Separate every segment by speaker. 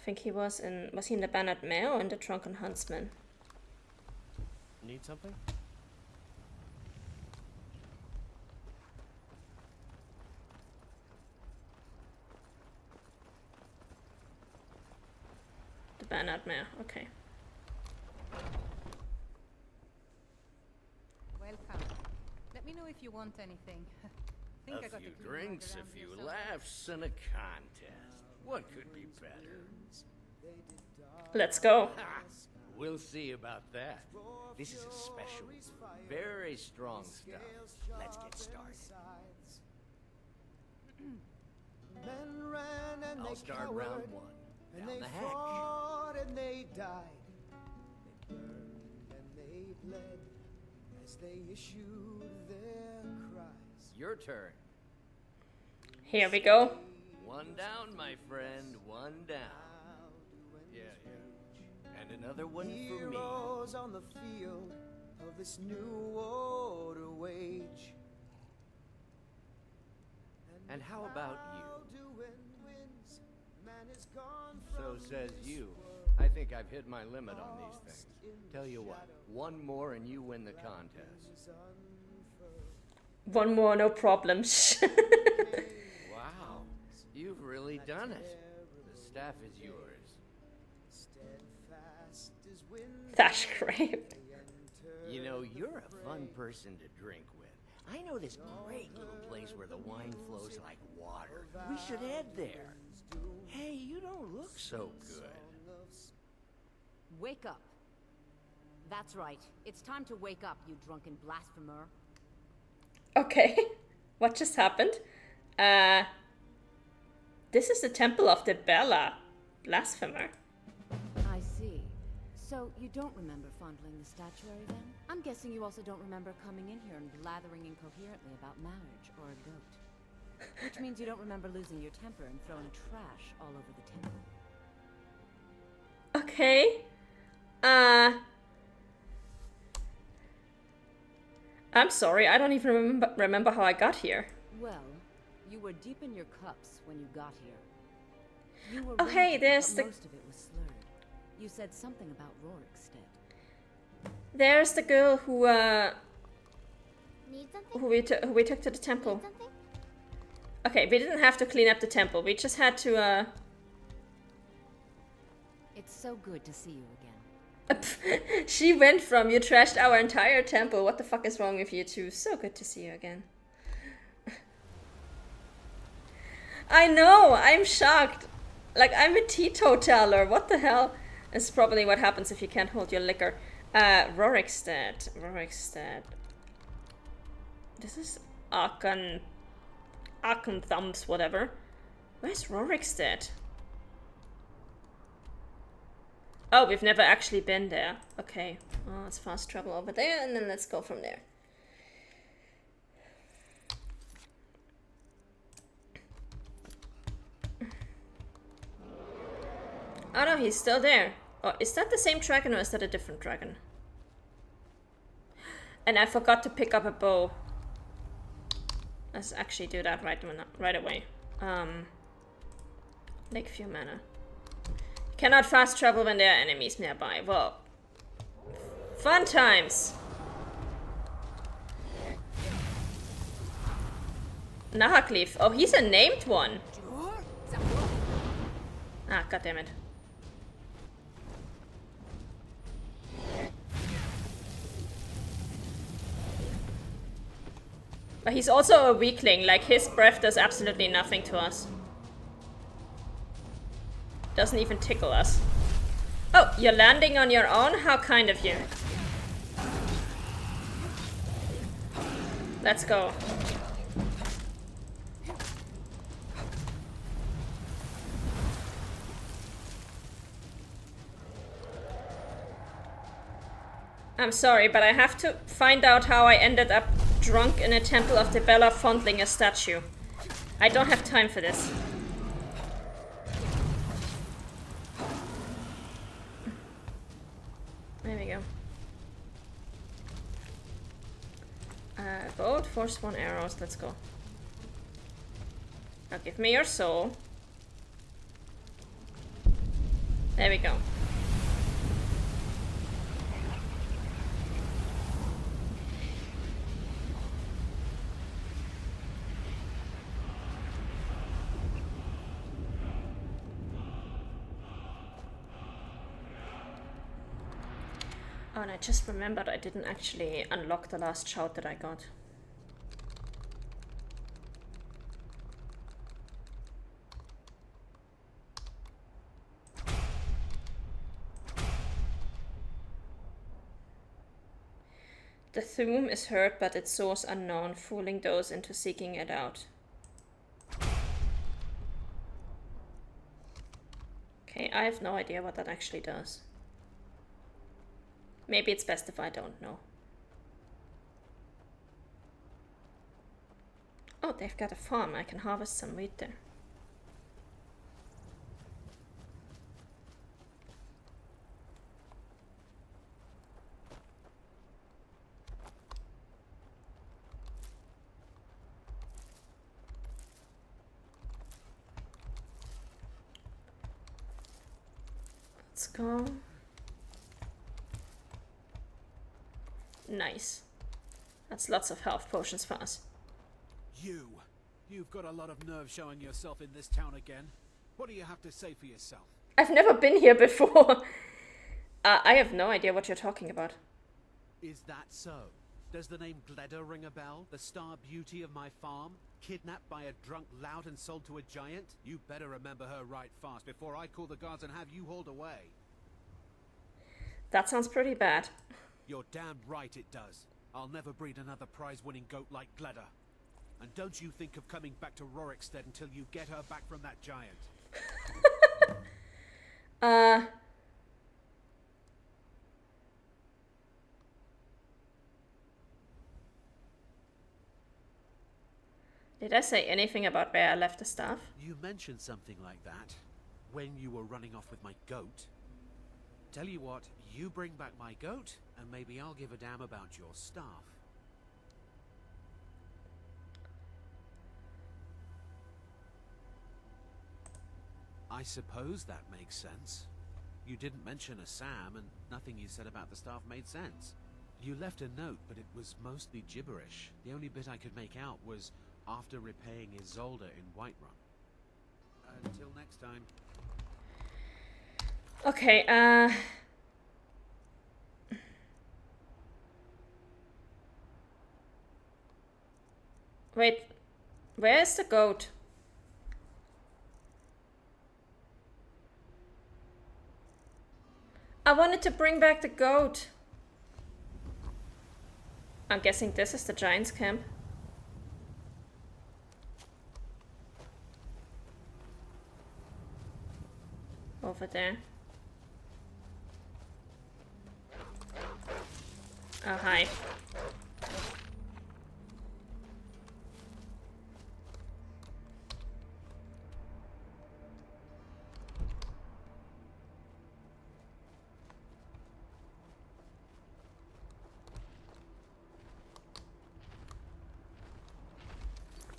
Speaker 1: think he was in... Was he in the Bannered Mare or in the Drunken Huntsman?
Speaker 2: Need something?
Speaker 1: The Bannered Mare, okay.
Speaker 3: Welcome. Let me know if you want anything. Think I got
Speaker 4: A few
Speaker 3: the clean rag
Speaker 4: drinks, a
Speaker 3: around
Speaker 4: few
Speaker 3: here somewhere.
Speaker 4: laughs, and a contest. What could be better?
Speaker 1: Let's go.
Speaker 4: Ha! We'll see about that. This is a special, very strong stuff. Let's get started. I'll start round one. Down the hatch.
Speaker 5: And they died. They burned and they bled as they issued their cries.
Speaker 4: Your turn.
Speaker 1: Here we go.
Speaker 4: One down, my friend. One down. Yeah. And another one for me.
Speaker 5: Heroes on the field of this new order wage.
Speaker 4: And how about you? So says you. I think I've hit my limit on these things. Tell you what, one more and you win the contest.
Speaker 1: One more, no problems.
Speaker 4: Wow, you've really done it. The staff is yours.
Speaker 1: That's great.
Speaker 4: You know, you're a fun person to drink with. I know this great little place where the wine flows like water. We should head there. Hey, you don't look so good.
Speaker 3: Wake up. That's right. It's time to wake up, you drunken blasphemer.
Speaker 1: Okay. What just happened? This is the Temple of the Bella. Blasphemer.
Speaker 3: I see. So you don't remember fondling the statuary then? I'm guessing you also don't remember coming in here and blathering incoherently about marriage or a goat. Which means you don't remember losing your temper and throwing trash all over the temple.
Speaker 1: Okay. I'm sorry, I don't even remember how I got here.
Speaker 3: Well, you were deep in your cups when you got here. You were
Speaker 1: Oh, hey,
Speaker 3: raging,
Speaker 1: there's
Speaker 3: but
Speaker 1: the-
Speaker 3: most of it was slurred. You said something about Rorikstead.
Speaker 1: There's the girl who
Speaker 6: Need something?
Speaker 1: who we took to the temple.
Speaker 6: Need something?
Speaker 1: Okay, we didn't have to clean up the temple. We just had to
Speaker 3: It's so good to see you again.
Speaker 1: She went from you trashed our entire temple. What the fuck is wrong with you two? So good to see you again. I know, I'm shocked. Like, I'm a teetotaler. What the hell? It's probably what happens if you can't hold your liquor. Rorikstead. This is Aachen Thumbs, whatever. Where's Rorikstead? Oh, we've never actually been there. Okay. Oh, it's fast travel over there, and then let's go from there. Oh no, he's still there. Oh, is that the same dragon or is that a different dragon? And I forgot to pick up a bow. Let's actually do that right away. Lakeview Manor. Cannot fast travel when there are enemies nearby. Well, fun times. Nahakleef. Oh, he's a named one. Ah, goddammit. But he's also a weakling. Like, his breath does absolutely nothing to us. Doesn't even tickle us. Oh, you're landing on your own? How kind of you. Let's go. I'm sorry, but I have to find out how I ended up drunk in a Temple of the Bella fondling a statue. I don't have time for this. There we go. Boat, force 1 arrows, let's go. Now give me your soul. There we go. Oh, and I just remembered I didn't actually unlock the last shout that I got. The Thume is heard, but its source unknown, fooling those into seeking it out. Okay, I have no idea what that actually does. Maybe it's best if I don't know. Oh, they've got a farm. I can harvest some wheat there. Let's go. Nice. That's lots of health potions for us.
Speaker 7: You've got a lot of nerve showing yourself in this town again. What do you have to say for yourself?
Speaker 1: I've never been here before. I have no idea what you're talking about.
Speaker 7: Is that so? Does the name Gleda ring a bell? The star beauty of my farm? Kidnapped by a drunk lout and sold to a giant? You better remember her right fast before I call the guards and have you hauled away.
Speaker 1: That sounds pretty bad.
Speaker 7: You're damn right it does. I'll never breed another prize-winning goat like Gleda. And don't you think of coming back to Rorikstead until you get her back from that giant.
Speaker 1: Did I say anything about where I left the staff?
Speaker 7: You mentioned something like that when you were running off with my goat. Tell you what, you bring back my goat, and maybe I'll give a damn about your staff. I suppose that makes sense. You didn't mention a Sam, and nothing you said about the staff made sense. You left a note, but it was mostly gibberish. The only bit I could make out was after repaying Isolde in Whiterun. Until next time.
Speaker 1: Okay, wait, where is the goat? I wanted to bring back the goat. I'm guessing this is the Giant's camp. Over there. Oh, hi.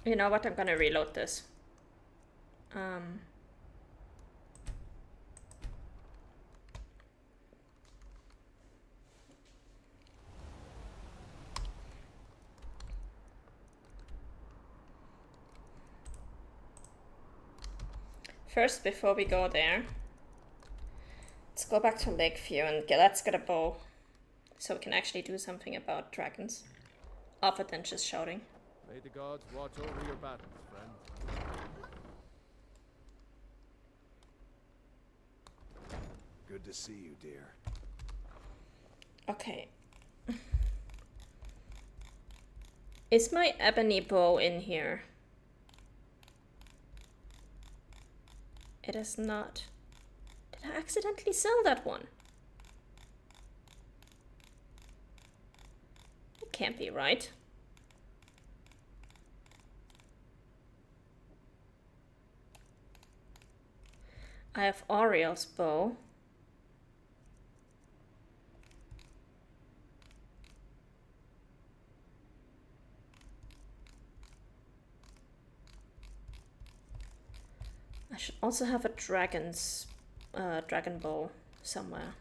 Speaker 1: You know what? I'm gonna reload this. First, before we go there, let's go back to Lakeview and let's get a bow so we can actually do something about dragons other than just shouting.
Speaker 2: May the gods watch over your battles, friend.
Speaker 5: Good to see you, dear.
Speaker 1: Okay. Is my ebony bow in here? It is not. Did I accidentally sell that one? It can't be right. I have Auriel's bow. I should also have a dragon's dragon bow somewhere.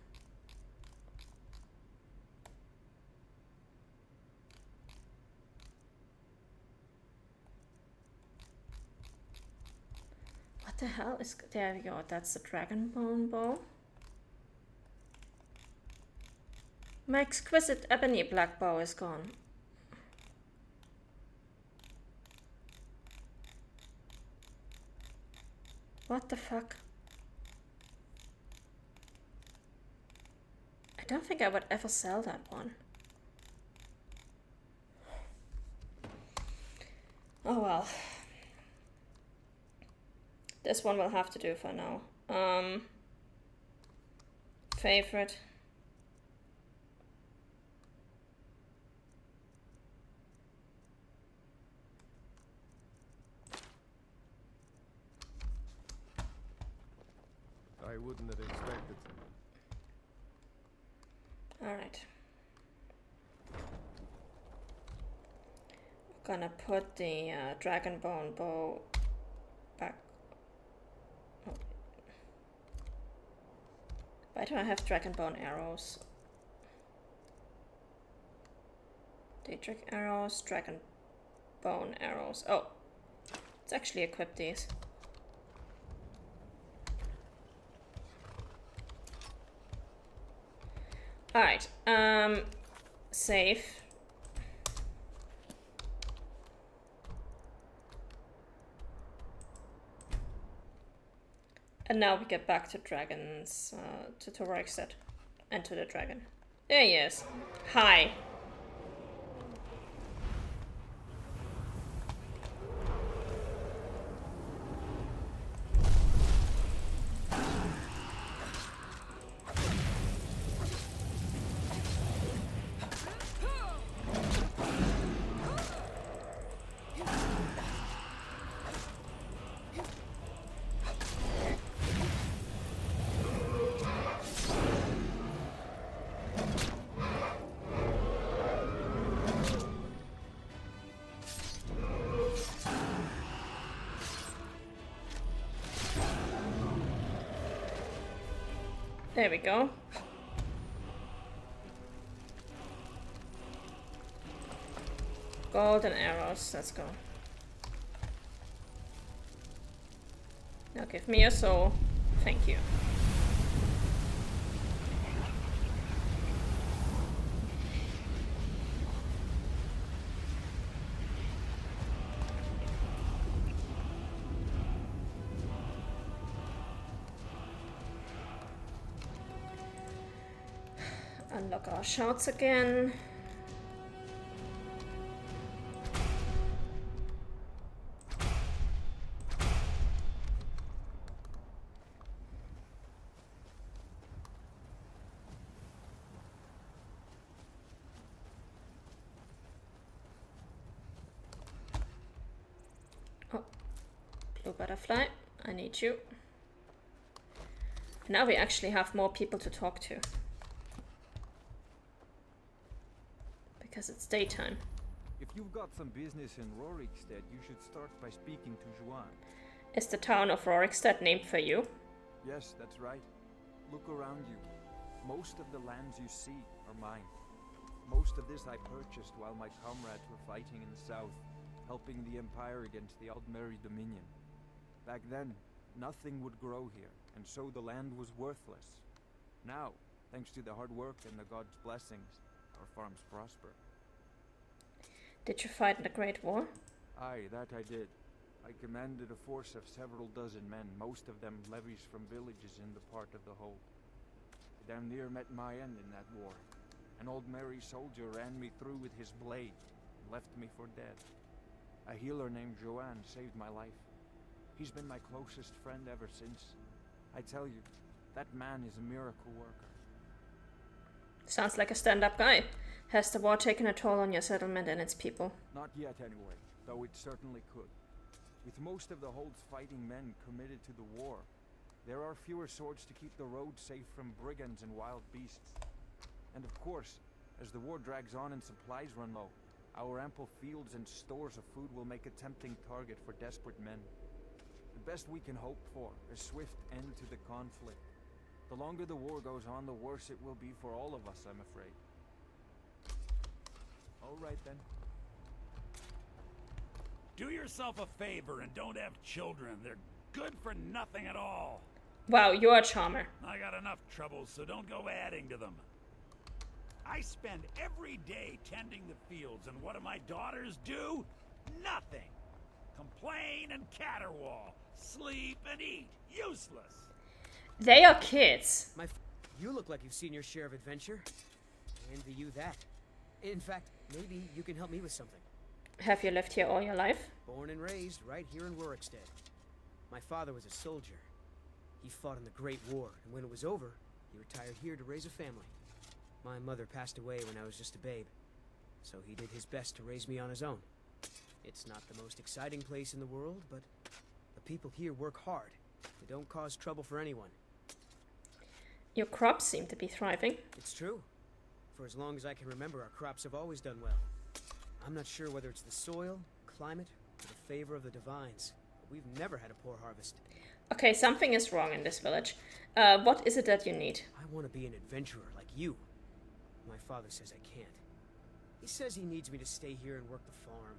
Speaker 1: What the hell is... There we go, that's the dragon bone bow. My exquisite ebony black bow is gone. What the fuck? I don't think I would ever sell that one. Oh well. This one will have to do for now. Favorite.
Speaker 2: I wouldn't have expected to.
Speaker 1: Alright. Gonna put the dragon bone bow back. Oh. Why do I have dragon bone arrows? Daedric arrows, dragon bone arrows. Oh, let's actually equip these. Alright, save. And now we get back to dragons, to Rorikstead, and to the dragon. There he is. Hi. There we go. Golden arrows, let's go. Now give me a soul. Thank you. Unlock our shouts again. Oh, blue butterfly, I need you. Now we actually have more people to talk to. Because it's daytime.
Speaker 8: If you've got some business in Rorikstead, you should start by speaking to Juan.
Speaker 1: Is the town of Rorikstead named for you?
Speaker 8: Yes, that's right. Look around you. Most of the lands you see are mine. Most of this I purchased while my comrades were fighting in the south, helping the Empire against the Aldmeri Dominion. Back then, nothing would grow here, and so the land was worthless. Now, thanks to the hard work and the gods' blessings, our farms prosper.
Speaker 1: Did you fight in the Great War?
Speaker 8: Aye, that I did. I commanded a force of several dozen men, most of them levies from villages in the part of the hold. I damn near met my end in that war. An old merry soldier ran me through with his blade and left me for dead. A healer named Joanne saved my life. He's been my closest friend ever since. I tell you, that man is a miracle worker.
Speaker 1: Sounds like a stand-up guy. Has the war taken a toll on your settlement and its people?
Speaker 8: Not yet anyway, though it certainly could. With most of the Hold's fighting men committed to the war, there are fewer swords to keep the road safe from brigands and wild beasts. And of course, as the war drags on and supplies run low, our ample fields and stores of food will make a tempting target for desperate men. The best we can hope for is swift end to the conflict, The longer the war goes on, the worse it will be for all of us, I'm afraid. All right then.
Speaker 9: Do yourself a favor and don't have children. They're good for nothing at all.
Speaker 1: Wow, you're a charmer.
Speaker 9: I got enough troubles, so don't go adding to them. I spend every day tending the fields, and what do my daughters do? Nothing. Complain and caterwaul. Sleep and eat. Useless.
Speaker 1: They are kids.
Speaker 10: You look like you've seen your share of adventure. I envy you that. In fact, maybe you can help me with something.
Speaker 1: Have you lived here all your life?
Speaker 10: Born and raised right here in Rorikstead. My father was a soldier. He fought in the Great War, and when it was over, he retired here to raise a family. My mother passed away when I was just a babe, so he did his best to raise me on his own. It's not the most exciting place in the world, but the people here work hard. They don't cause trouble for anyone.
Speaker 1: Your crops seem to be thriving.
Speaker 10: It's true. For as long as I can remember, our crops have always done well. I'm not sure whether it's the soil, climate, or the favor of the divines, but we've never had a poor harvest.
Speaker 1: Okay, something is wrong in this village. What is it that you need?
Speaker 10: I want to be an adventurer like you. My father says I can't. He says he needs me to stay here and work the farm.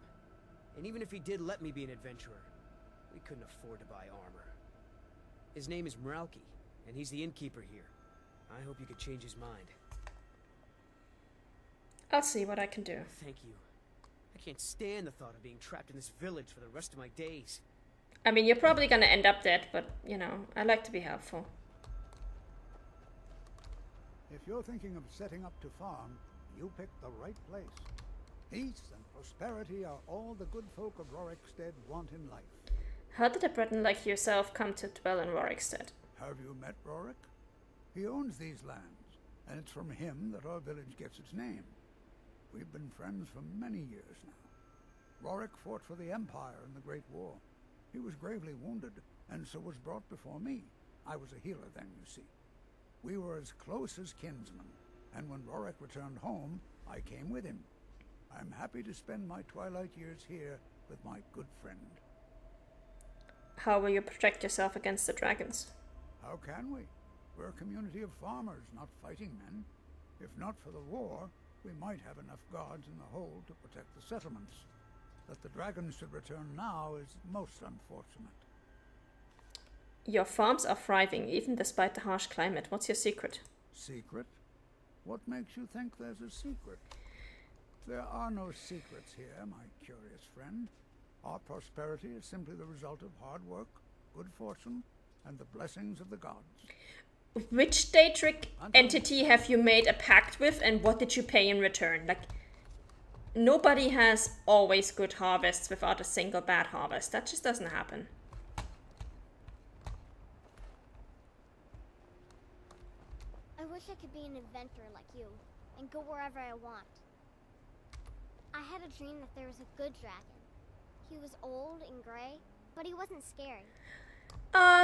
Speaker 10: And even if he did let me be an adventurer, we couldn't afford to buy armor. His name is Mralki, and he's the innkeeper here. I hope you could change his mind.
Speaker 1: I'll see what I can do.
Speaker 10: Thank you. I can't stand the thought of being trapped in this village for the rest of my days.
Speaker 1: I mean, you're probably gonna end up dead, but, you know, I like to be helpful.
Speaker 11: If you're thinking of setting up to farm, you picked the right place. Peace and prosperity are all the good folk of Rorikstead want in life.
Speaker 1: How did a Breton like yourself come to dwell in Rorikstead?
Speaker 11: Have you met Rorik? He owns these lands, and it's from him that our village gets its name. We've been friends for many years now. Rorik fought for the Empire in the Great War. He was gravely wounded, and so was brought before me. I was a healer then, you see. We were as close as kinsmen, and when Rorik returned home, I came with him. I'm happy to spend my twilight years here with my good friend.
Speaker 1: How will you protect yourself against the dragons?
Speaker 11: How can we? We're a community of farmers, not fighting men. If not for the war, we might have enough guards in the hold to protect the settlements. That the dragons should return now is most unfortunate.
Speaker 1: Your farms are thriving, even despite the harsh climate. What's your secret?
Speaker 11: Secret? What makes you think there's a secret? There are no secrets here, my curious friend. Our prosperity is simply the result of hard work, good fortune, and the blessings of the gods.
Speaker 1: Which Daedric entity have you made a pact with, and what did you pay in return? Like, nobody has always good harvests without a single bad harvest. That just doesn't happen.
Speaker 6: I wish I could be an adventurer like you, and go wherever I want. I had a dream that there was a good dragon. He was old and gray, but he wasn't scary.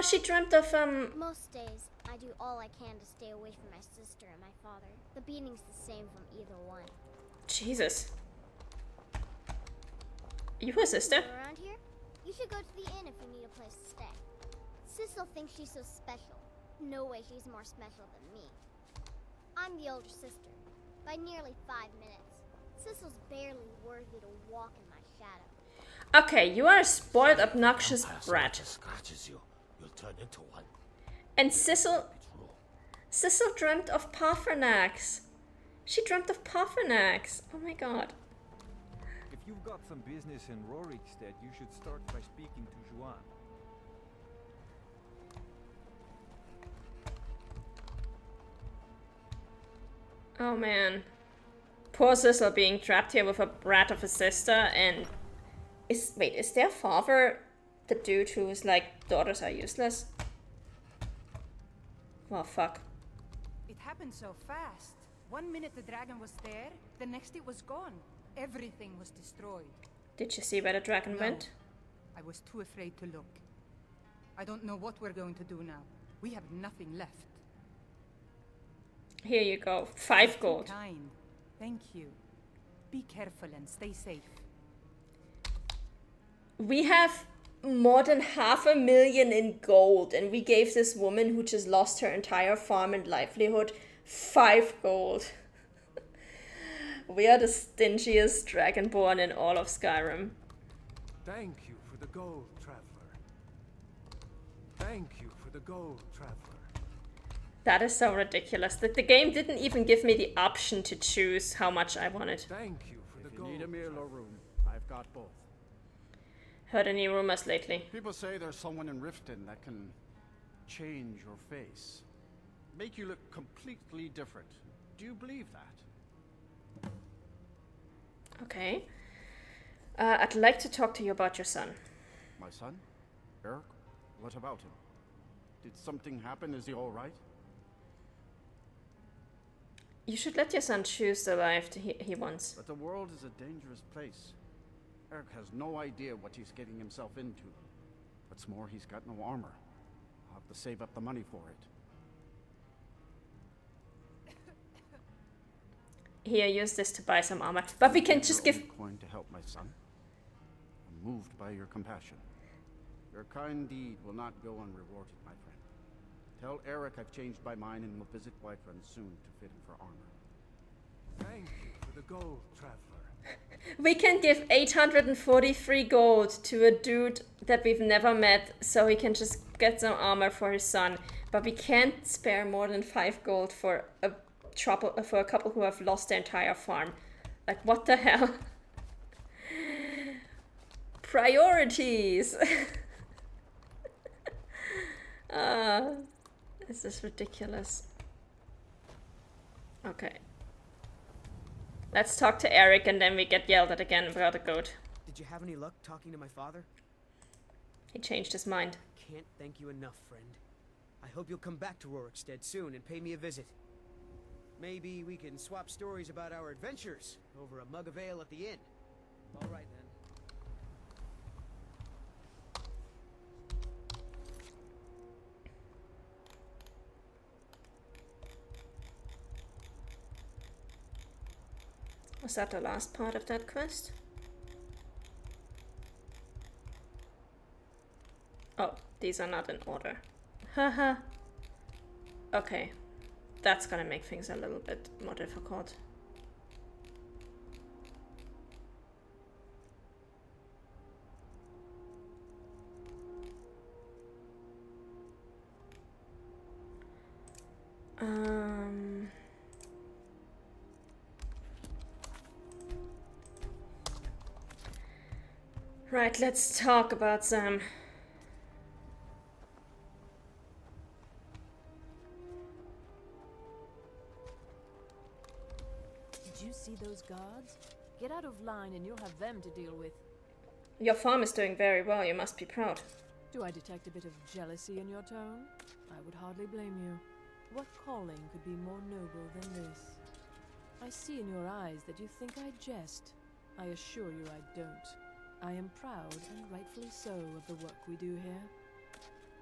Speaker 1: She dreamt of,
Speaker 6: Most days, I do all I can to stay away from my sister and my father. The beating's the same from either one.
Speaker 1: Jesus. You a sister?
Speaker 6: You're around here? You should go to the inn if you need a place to stay. Sissel thinks she's so special. No way she's more special than me. I'm the older sister, by nearly 5 minutes. Sissel's barely worthy to walk in my shadow.
Speaker 1: Okay, you are a spoiled, obnoxious brat.
Speaker 9: Scratches you, you'll turn into one.
Speaker 1: And Sissel dreamt of Pasternax. She dreamt of Pasternax. Oh my god.
Speaker 8: If you've got some business in Rorikstead, you should start by speaking to Juan.
Speaker 1: Oh man. Poor Sissel being trapped here with a brat of a sister, and is their father the dude who is like, daughters are useless? Well, fuck.
Speaker 12: It happened so fast. 1 minute the dragon was there, the next it was gone. Everything was destroyed.
Speaker 1: Did you see where the dragon went?
Speaker 12: I was too afraid to look. I don't know what we're going to do now. We have nothing left.
Speaker 1: Here you go. 5 gold.
Speaker 12: Kind. Thank you. Be careful and stay safe.
Speaker 1: We have more than 500,000 in gold, and we gave this woman who just lost her entire farm and livelihood 5 gold. We are the stingiest dragonborn in all of Skyrim.
Speaker 8: Thank you for the gold, traveler. Thank you for the gold, traveler.
Speaker 1: That is so ridiculous that the game didn't even give me the option to choose how much I wanted.
Speaker 8: Thank you for the gold.
Speaker 2: If you need a meal or room, I've got both.
Speaker 1: Heard any rumors lately?
Speaker 2: People say there's someone in Riften that can change your face. Make you look completely different. Do you believe that?
Speaker 1: Okay. I'd like to talk to you about your son.
Speaker 2: My son? Eric? What about him? Did something happen? Is he all right?
Speaker 1: You should let your son choose the life he wants.
Speaker 2: But the world is a dangerous place. Eric has no idea what he's getting himself into. What's more, he's got no armor. I'll have to save up the money for it.
Speaker 1: Here, use this to buy some armor. But we can just give...
Speaker 2: coin to help my son. I'm moved by your compassion. Your kind deed will not go unrewarded, my friend. Tell Eric I've changed my mind and will visit Whiterun soon to fit him for armor.
Speaker 8: Thank you for the gold, traveler.
Speaker 1: We can give 843 gold to a dude that we've never met, so he can just get some armor for his son. But we can't spare more than 5 gold for a couple who have lost their entire farm. Like, what the hell? Priorities! This is ridiculous. Okay. Let's talk to Eric and then we get yelled at again about a goat.
Speaker 10: Did you have any luck talking to my father?
Speaker 1: He changed his mind.
Speaker 10: Can't thank you enough, friend. I hope you'll come back to Rorikstead soon and pay me a visit. Maybe we can swap stories about our adventures over a mug of ale at the inn. All right, then.
Speaker 1: Was that the last part of that quest? Oh, these are not in order. Haha. Okay. That's gonna make things a little bit more difficult. Right, let's talk about some...
Speaker 13: Did you see those guards? Get out of line and you'll have them to deal with.
Speaker 1: Your farm is doing very well, you must be proud.
Speaker 13: Do I detect a bit of jealousy in your tone? I would hardly blame you. What calling could be more noble than this? I see in your eyes that you think I jest. I assure you I don't. I am proud, and rightfully so, of the work we do here.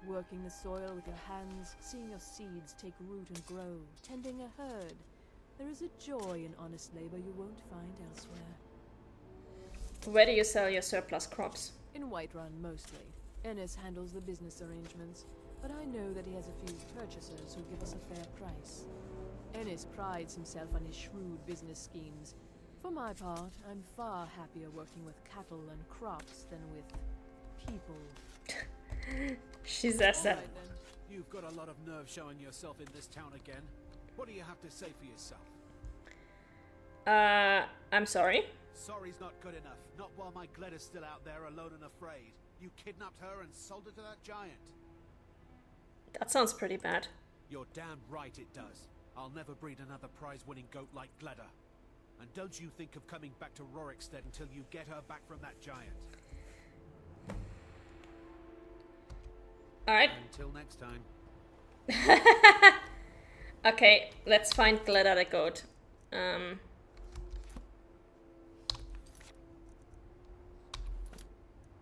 Speaker 13: Working the soil with your hands, seeing your seeds take root and grow, tending a herd. There is a joy in honest labor you won't find elsewhere.
Speaker 1: Where do you sell your surplus crops?
Speaker 13: In Whiterun, mostly. Ennis handles the business arrangements, but I know that he has a few purchasers who give us a fair price. Ennis prides himself on his shrewd business schemes. For my part, I'm far happier working with cattle and crops than with people.
Speaker 1: She's a
Speaker 7: All right, then. You've got a lot of nerve showing yourself in this town again. What do you have to say for yourself?
Speaker 1: I'm sorry?
Speaker 7: Sorry's not good enough. Not while my Gleda's still out there alone and afraid. You kidnapped her and sold her to that giant.
Speaker 1: That sounds pretty bad.
Speaker 7: You're damn right it does. I'll never breed another prize-winning goat like Gleda. And don't you think of coming back to Rorikstead until you get her back from that giant.
Speaker 1: Alright.
Speaker 7: Until next time.
Speaker 1: Okay, let's find Gleda the goat.